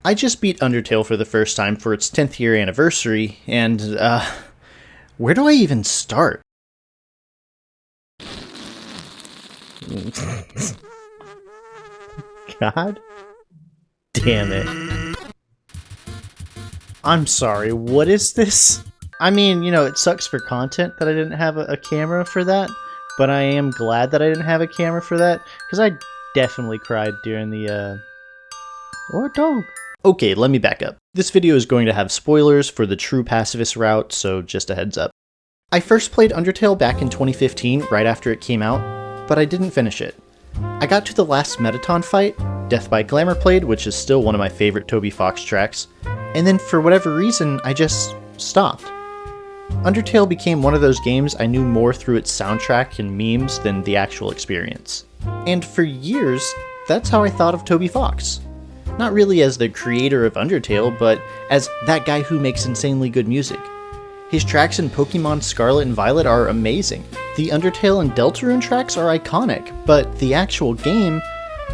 I just beat Undertale for the first time for its 10th year anniversary, and, where do I even start? God damn it. I'm sorry, what is this? I mean, it sucks for content that I didn't have a camera for that, but I am glad that I didn't have a camera for that, because I definitely cried during the, Or dog. Okay, let me back up. This video is going to have spoilers for the true pacifist route, so just a heads up. I first played Undertale back in 2015, right after it came out, but I didn't finish it. I got to the last Mettaton fight, Death by Glamour Played, which is still one of my favorite Toby Fox tracks, and then for whatever reason, I just stopped. Undertale became one of those games I knew more through its soundtrack and memes than the actual experience. And for years, that's how I thought of Toby Fox. Not really as the creator of Undertale, but as that guy who makes insanely good music. His tracks in Pokemon Scarlet and Violet are amazing. The Undertale and Deltarune tracks are iconic, but the actual game,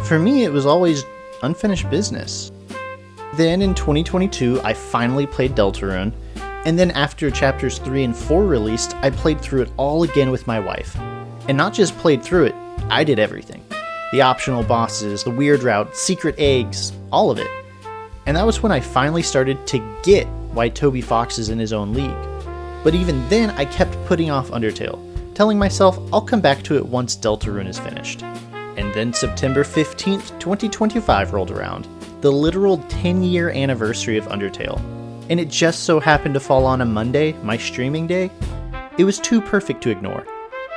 for me, it was always unfinished business. Then in 2022, I finally played Deltarune, and then after chapters 3 and 4 released, I played through it all again with my wife. And not just played through it, I did everything. The optional bosses, the weird route, secret eggs, all of it. And that was when I finally started to get why Toby Fox is in his own league. But even then, I kept putting off Undertale, telling myself I'll come back to it once Deltarune is finished. And then September 15th, 2025 rolled around, the literal 10-year anniversary of Undertale. And it just so happened to fall on a Monday, my streaming day. It was too perfect to ignore.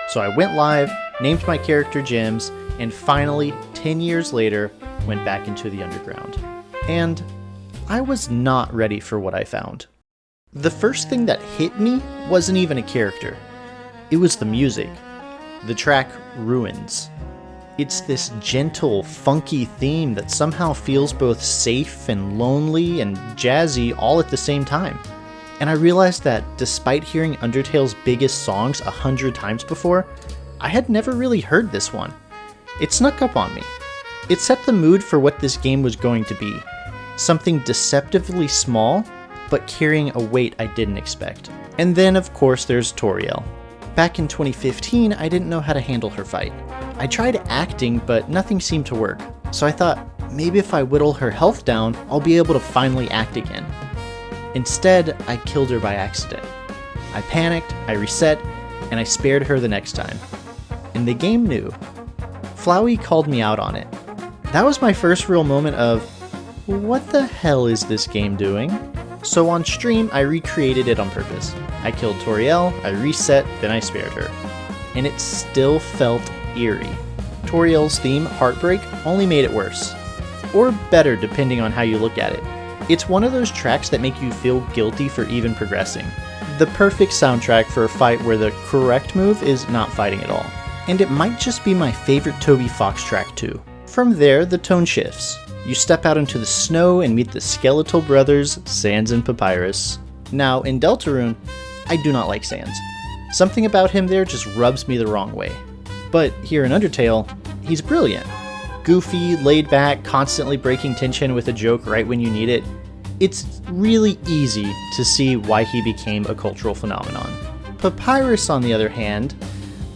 So I went live, named my character Gems, and finally, 10 years later, went back into the underground. And I was not ready for what I found. The first thing that hit me wasn't even a character. It was the music. The track Ruins. It's this gentle, funky theme that somehow feels both safe and lonely and jazzy all at the same time. And I realized that despite hearing Undertale's biggest songs 100 times before, I had never really heard this one. It snuck up on me. It set the mood for what this game was going to be. Something deceptively small, but carrying a weight I didn't expect. And then, of course, there's Toriel. Back in 2015, I didn't know how to handle her fight. I tried acting, but nothing seemed to work. So I thought, maybe if I whittle her health down, I'll be able to finally act again. Instead, I killed her by accident. I panicked, I reset, and I spared her the next time. And the game knew. Flowey called me out on it. That was my first real moment of, what the hell is this game doing? So on stream, I recreated it on purpose. I killed Toriel, I reset, then I spared her. And it still felt eerie. Toriel's theme, Heartbreak, only made it worse. Or better, depending on how you look at it. It's one of those tracks that make you feel guilty for even progressing. The perfect soundtrack for a fight where the correct move is not fighting at all. And it might just be my favorite Toby Fox track too. From there, the tone shifts. You step out into the snow and meet the skeletal brothers, Sans and Papyrus. Now, in Deltarune, I do not like Sans. Something about him there just rubs me the wrong way. But here in Undertale, he's brilliant. Goofy, laid back, constantly breaking tension with a joke right when you need it. It's really easy to see why he became a cultural phenomenon. Papyrus, on the other hand,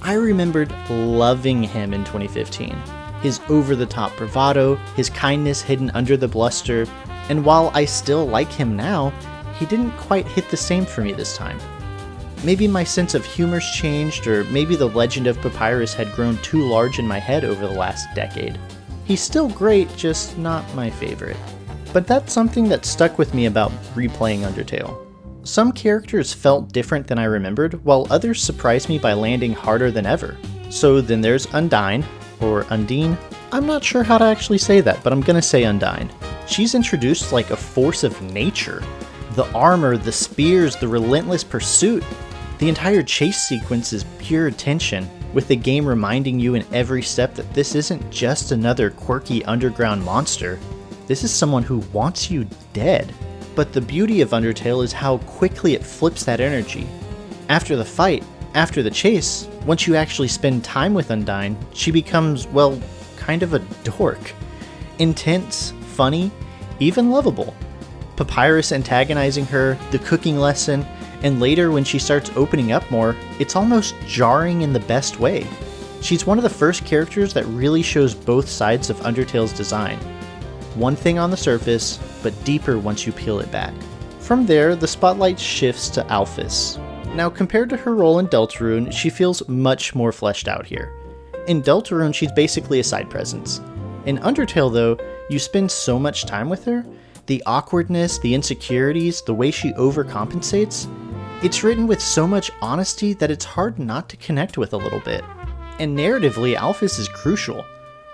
I remembered loving him in 2015. His over-the-top bravado, his kindness hidden under the bluster, and while I still like him now, he didn't quite hit the same for me this time. Maybe my sense of humor's changed, or maybe the legend of Papyrus had grown too large in my head over the last decade. He's still great, just not my favorite. But that's something that stuck with me about replaying Undertale. Some characters felt different than I remembered, while others surprised me by landing harder than ever. So then there's Undyne, or Undyne. I'm not sure how to actually say that, but I'm gonna say Undyne. She's introduced like a force of nature. The armor, the spears, the relentless pursuit. The entire chase sequence is pure tension, with the game reminding you in every step that this isn't just another quirky underground monster. This is someone who wants you dead. But the beauty of Undertale is how quickly it flips that energy. After the fight, after the chase, once you actually spend time with Undyne, she becomes, well, kind of a dork. Intense, funny, even lovable. Papyrus antagonizing her, the cooking lesson, and later when she starts opening up more, it's almost jarring in the best way. She's one of the first characters that really shows both sides of Undertale's design. One thing on the surface, but deeper once you peel it back. From there, the spotlight shifts to Alphys. Now, compared to her role in Deltarune, she feels much more fleshed out here. In Deltarune, she's basically a side presence. In Undertale, though, you spend so much time with her. The awkwardness, the insecurities, the way she overcompensates, it's written with so much honesty that it's hard not to connect with a little bit. And narratively, Alphys is crucial.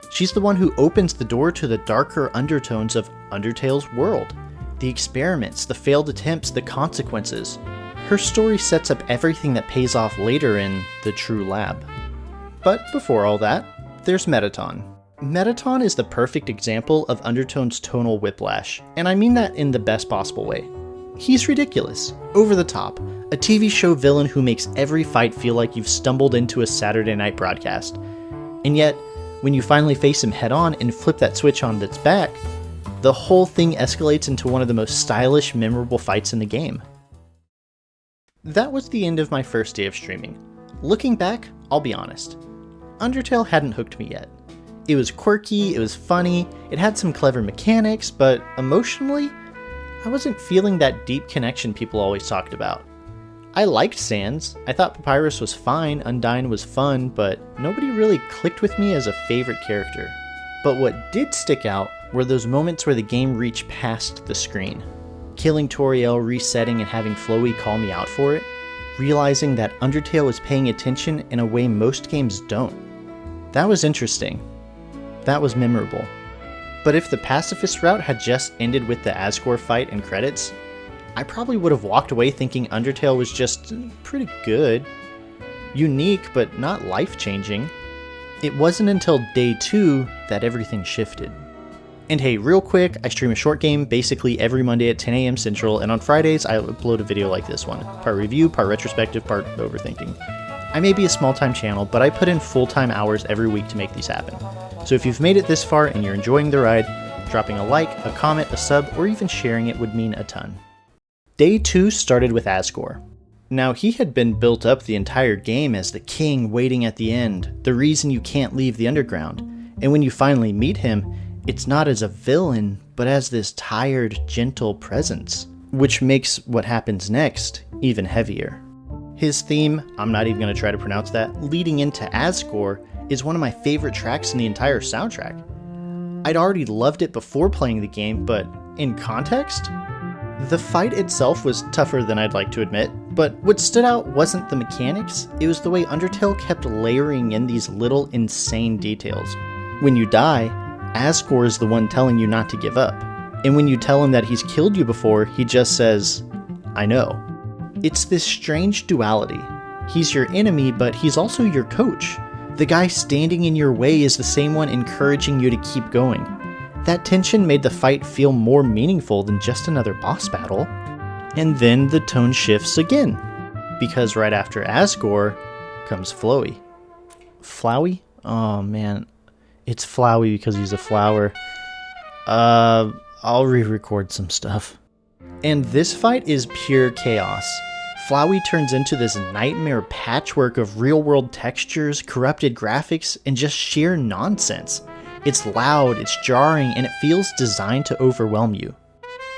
She's the one who opens the door to the darker undertones of Undertale's world. The experiments, the failed attempts, the consequences. Her story sets up everything that pays off later in the True Lab. But before all that, there's Mettaton. Mettaton is the perfect example of Undertone's tonal whiplash, and I mean that in the best possible way. He's ridiculous, over the top, a TV show villain who makes every fight feel like you've stumbled into a Saturday night broadcast. And yet, when you finally face him head on and flip that switch on its back, the whole thing escalates into one of the most stylish, memorable fights in the game. That was the end of my first day of streaming. Looking back, I'll be honest, Undertale hadn't hooked me yet. It was quirky, it was funny, it had some clever mechanics, but emotionally, I wasn't feeling that deep connection people always talked about. I liked Sans, I thought Papyrus was fine, Undyne was fun, but nobody really clicked with me as a favorite character. But what did stick out were those moments where the game reached past the screen. Killing Toriel, resetting, and having Flowey call me out for it, realizing that Undertale was paying attention in a way most games don't. That was interesting. That was memorable. But if the pacifist route had just ended with the Asgore fight and credits, I probably would have walked away thinking Undertale was just pretty good. Unique, but not life-changing. It wasn't until day 2 that everything shifted. And hey, real quick, I stream a short game basically every Monday at 10 AM Central, and on Fridays I upload a video like this one. Part review, part retrospective, part overthinking. I may be a small-time channel, but I put in full-time hours every week to make these happen. So if you've made it this far and you're enjoying the ride, dropping a like, a comment, a sub, or even sharing it would mean a ton. Day 2 started with Asgore. Now, he had been built up the entire game as the king waiting at the end, the reason you can't leave the underground. And when you finally meet him, it's not as a villain, but as this tired, gentle presence, which makes what happens next even heavier. His theme, I'm not even going to try to pronounce that, leading into Asgore, is one of my favorite tracks in the entire soundtrack. I'd already loved it before playing the game, but in context, the fight itself was tougher than I'd like to admit, but what stood out wasn't the mechanics, it was the way Undertale kept layering in these little insane details. When you die, Asgore is the one telling you not to give up, and when you tell him that he's killed you before, he just says, I know. It's this strange duality. He's your enemy, but he's also your coach. The guy standing in your way is the same one encouraging you to keep going. That tension made the fight feel more meaningful than just another boss battle. And then the tone shifts again, because right after Asgore comes Flowey. Flowey? Oh man, it's Flowey because he's a flower. I'll re-record some stuff. And this fight is pure chaos. Flowey turns into this nightmare patchwork of real-world textures, corrupted graphics, and just sheer nonsense. It's loud, it's jarring, and it feels designed to overwhelm you.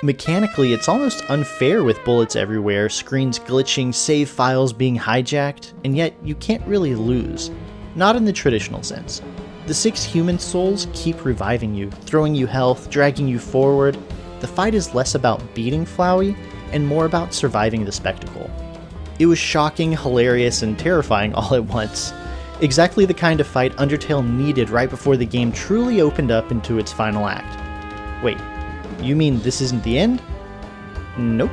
Mechanically, it's almost unfair with bullets everywhere, screens glitching, save files being hijacked, and yet you can't really lose. Not in the traditional sense. The 6 human souls keep reviving you, throwing you health, dragging you forward. The fight is less about beating Flowey, and more about surviving the spectacle. It was shocking, hilarious, and terrifying all at once. Exactly the kind of fight Undertale needed right before the game truly opened up into its final act. Wait, you mean this isn't the end? Nope.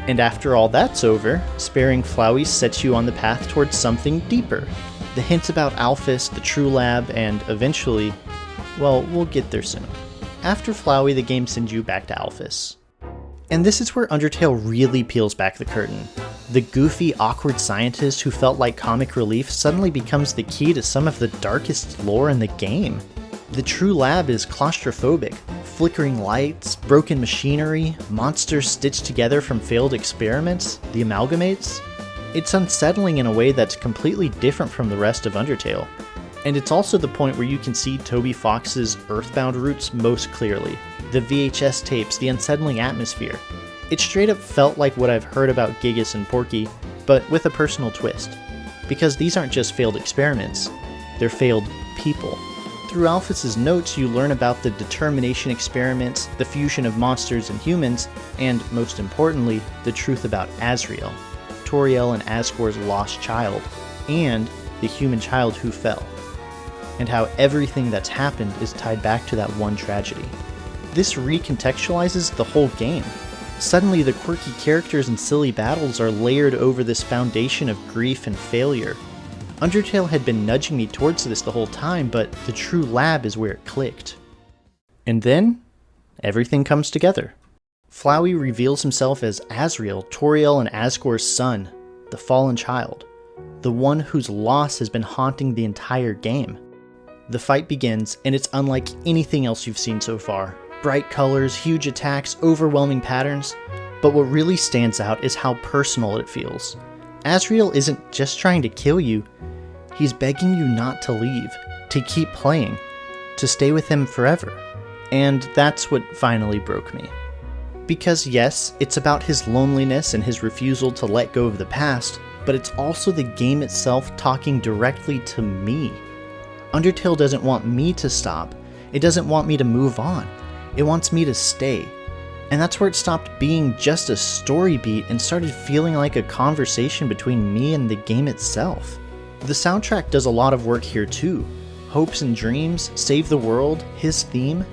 And after all that's over, sparing Flowey sets you on the path towards something deeper. The hints about Alphys, the True Lab, and eventually, well, we'll get there soon. After Flowey, the game sends you back to Alphys. And this is where Undertale really peels back the curtain. The goofy, awkward scientist who felt like comic relief suddenly becomes the key to some of the darkest lore in the game. The true lab is claustrophobic. Flickering lights, broken machinery, monsters stitched together from failed experiments, the amalgamates. It's unsettling in a way that's completely different from the rest of Undertale. And it's also the point where you can see Toby Fox's Earthbound roots most clearly. The VHS tapes, the unsettling atmosphere. It straight up felt like what I've heard about Gigas and Porky, but with a personal twist. Because these aren't just failed experiments, they're failed people. Through Alphys' notes, you learn about the determination experiments, the fusion of monsters and humans, and, most importantly, the truth about Asriel, Toriel and Asgore's lost child, and the human child who fell, and how everything that's happened is tied back to that one tragedy. This recontextualizes the whole game. Suddenly, the quirky characters and silly battles are layered over this foundation of grief and failure. Undertale had been nudging me towards this the whole time, but the true lab is where it clicked. And then, everything comes together. Flowey reveals himself as Asriel, Toriel and Asgore's son, the fallen child, the one whose loss has been haunting the entire game. The fight begins, and it's unlike anything else you've seen so far. Bright colors, huge attacks, overwhelming patterns, but what really stands out is how personal it feels. Asriel isn't just trying to kill you, he's begging you not to leave, to keep playing, to stay with him forever. And that's what finally broke me. Because yes, it's about his loneliness and his refusal to let go of the past, but it's also the game itself talking directly to me. Undertale doesn't want me to stop, it doesn't want me to move on, it wants me to stay. And that's where it stopped being just a story beat and started feeling like a conversation between me and the game itself. The soundtrack does a lot of work here too. Hopes and Dreams, Save the World, his theme.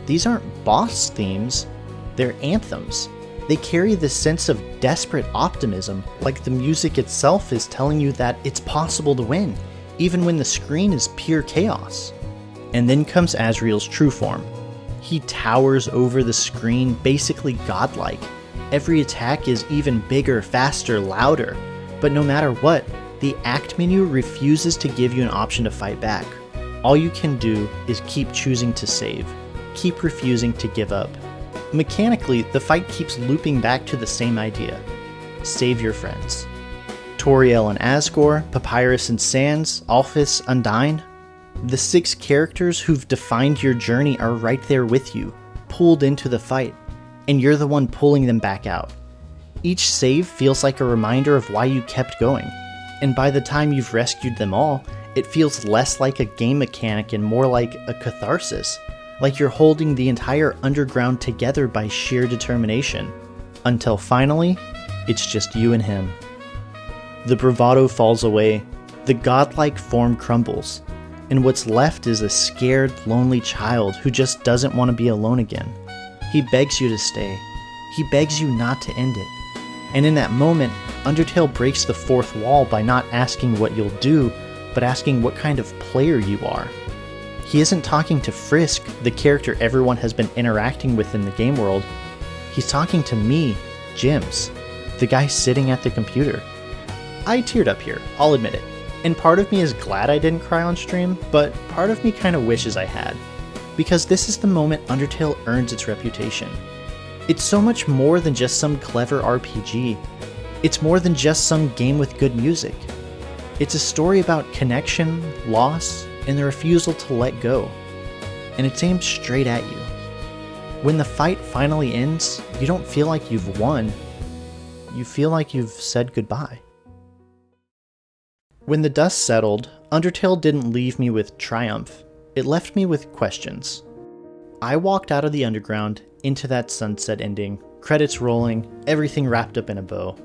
These aren't boss themes, they're anthems. They carry this sense of desperate optimism, like the music itself is telling you that it's possible to win, even when the screen is pure chaos. And then comes Asriel's true form. He towers over the screen, basically godlike. Every attack is even bigger, faster, louder. But no matter what, the act menu refuses to give you an option to fight back. All you can do is keep choosing to save, keep refusing to give up. Mechanically, the fight keeps looping back to the same idea. Save your friends. Toriel and Asgore, Papyrus and Sans, Alphys, Undyne. The 6 characters who've defined your journey are right there with you, pulled into the fight, and you're the one pulling them back out. Each save feels like a reminder of why you kept going, and by the time you've rescued them all, it feels less like a game mechanic and more like a catharsis, like you're holding the entire underground together by sheer determination. Until finally, it's just you and him. The bravado falls away, the godlike form crumbles, and what's left is a scared, lonely child who just doesn't want to be alone again. He begs you to stay. He begs you not to end it. And in that moment, Undertale breaks the fourth wall by not asking what you'll do, but asking what kind of player you are. He isn't talking to Frisk, the character everyone has been interacting with in the game world. He's talking to me, Jims, the guy sitting at the computer. I teared up here, I'll admit it. And part of me is glad I didn't cry on stream, but part of me kind of wishes I had. Because this is the moment Undertale earns its reputation. It's so much more than just some clever RPG. It's more than just some game with good music. It's a story about connection, loss, and the refusal to let go. And it's aimed straight at you. When the fight finally ends, you don't feel like you've won. You feel like you've said goodbye. When the dust settled, Undertale didn't leave me with triumph. It left me with questions. I walked out of the underground into that sunset ending, credits rolling, everything wrapped up in a bow.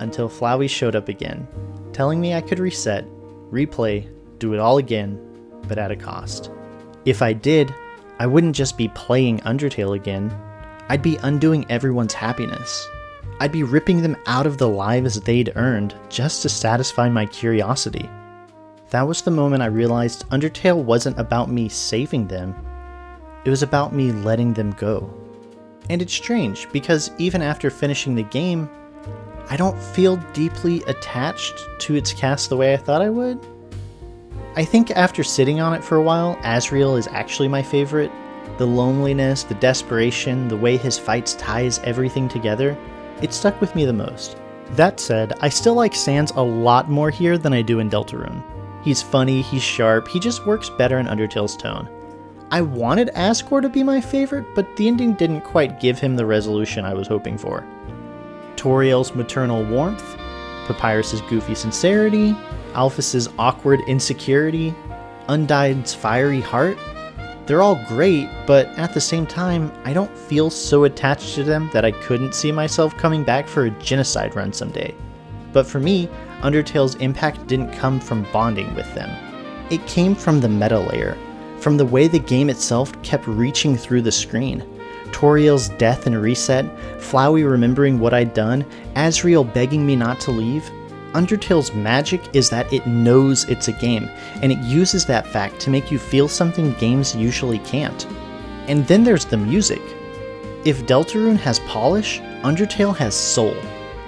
Until Flowey showed up again, telling me I could reset, replay, do it all again, but at a cost. If I did, I wouldn't just be playing Undertale again, I'd be undoing everyone's happiness. I'd be ripping them out of the lives they'd earned just to satisfy my curiosity. That was the moment I realized Undertale wasn't about me saving them, it was about me letting them go. And it's strange, because even after finishing the game, I don't feel deeply attached to its cast the way I thought I would. I think after sitting on it for a while, Asriel is actually my favorite. The loneliness, the desperation, the way his fights ties everything together, it stuck with me the most. That said, I still like Sans a lot more here than I do in Deltarune. He's funny, he's sharp, he just works better in Undertale's tone. I wanted Asgore to be my favorite, but the ending didn't quite give him the resolution I was hoping for. Toriel's maternal warmth, Papyrus's goofy sincerity, Alphys's awkward insecurity, Undyne's fiery heart, they're all great, but at the same time, I don't feel so attached to them that I couldn't see myself coming back for a genocide run someday. But for me, Undertale's impact didn't come from bonding with them. It came from the meta layer, from the way the game itself kept reaching through the screen. Toriel's death and reset, Flowey remembering what I'd done, Asriel begging me not to leave. Undertale's magic is that it knows it's a game, and it uses that fact to make you feel something games usually can't. And then there's the music. If Deltarune has polish, Undertale has soul.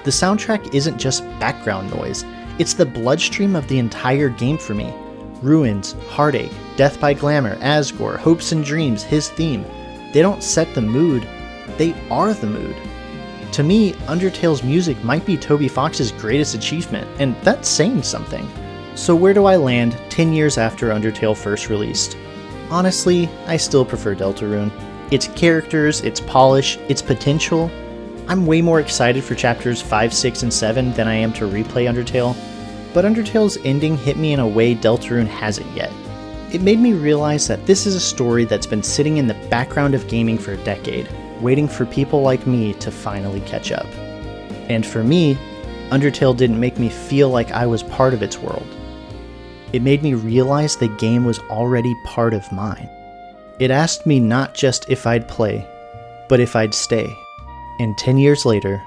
The soundtrack isn't just background noise, it's the bloodstream of the entire game for me. Ruins, Heartache, Death by Glamour, Asgore, Hopes and Dreams, his theme. They don't set the mood, they are the mood. To me, Undertale's music might be Toby Fox's greatest achievement, and that's saying something. So where do I land 10 years after Undertale first released? Honestly, I still prefer Deltarune. Its characters, its polish, its potential. I'm way more excited for chapters 5, 6, and 7 than I am to replay Undertale, but Undertale's ending hit me in a way Deltarune hasn't yet. It made me realize that this is a story that's been sitting in the background of gaming for a decade, waiting for people like me to finally catch up. And for me, Undertale didn't make me feel like I was part of its world. It made me realize the game was already part of mine. It asked me not just if I'd play, but if I'd stay. And 10 years later,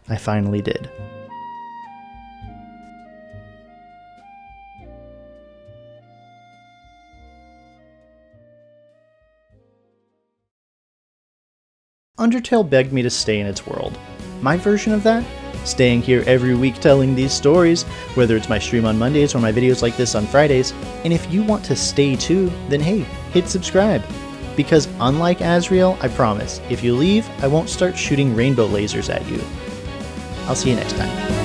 I finally did. Undertale begged me to stay in its world. My version of that? Staying here every week telling these stories, whether it's my stream on Mondays or my videos like this on Fridays. And if you want to stay too, then hey, hit subscribe. Because unlike Asriel, I promise, if you leave, I won't start shooting rainbow lasers at you. I'll see you next time.